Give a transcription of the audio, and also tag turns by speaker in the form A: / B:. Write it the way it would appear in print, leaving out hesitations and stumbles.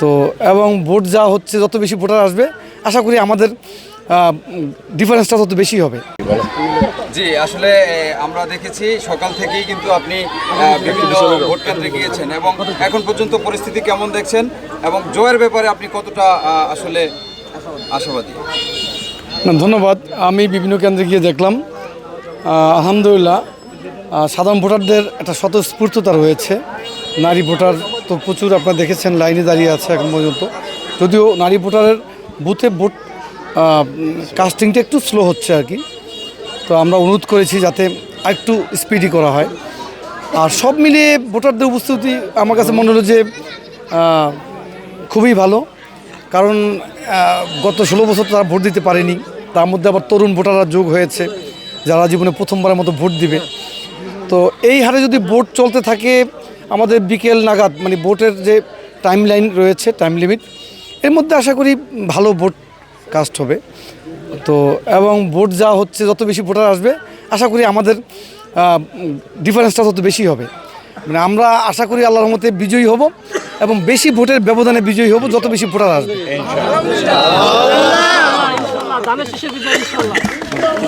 A: তো এবং ভোট যা হচ্ছে, যত বেশি ভোটার আসবে আশা করি আমাদের ডিফারেন্সটা তত বেশি হবে।
B: জি, আসলে আমরা দেখেছি সকাল থেকেই কিন্তু আপনি বিভিন্ন ভোট কেন্দ্রে গিয়েছেন এবং এখন পর্যন্ত পরিস্থিতি কেমন দেখছেন এবং জয়ের ব্যাপারে আপনি কতটা আসলে আশাবাদী?
A: না, ধন্যবাদ। আমি বিভিন্ন কেন্দ্রে গিয়ে দেখলাম আলহামদুলিল্লাহ সাধারণ ভোটারদের একটা স্বতঃস্ফূর্ততা রয়েছে। নারী ভোটার তো প্রচুর আপনারা দেখেছেন, লাইনে দাঁড়িয়ে আছে এখন পর্যন্ত। যদিও নারী ভোটারের বুথে ভোট কাস্টিংটা একটু স্লো হচ্ছে আর কি। তো আমরা অনুরোধ করেছি যাতে আরেকটু স্পিডি করা হয়। আর সব মিলিয়ে ভোটারদের উপস্থিতি আমার কাছে মনে হলো যে খুবই ভালো। কারণ গত 16 বছর তারা ভোট দিতে পারেনি, তার মধ্যে আবার তরুণ ভোটাররা যোগ হয়েছে যারা জীবনে প্রথমবারের মতো ভোট দিবে। তো এই হারে যদি ভোট চলতে থাকে আমাদের বিকেল নাগাদ, মানে ভোটের যে টাইম লাইন রয়েছে, টাইম লিমিট, এর মধ্যে আশা করি ভালো ভোট কাস্ট হবে। তো এবং ভোট যা হচ্ছে, যত বেশি ভোটার আসবে আশা করি আমাদের ডিফারেন্সটা তত বেশি হবে। মানে আমরা আশা করি আল্লাহর রহমতে বিজয়ী হব এবং বেশি ভোটের ব্যবধানে বিজয়ী হব যত বেশি ভোটার আসবে।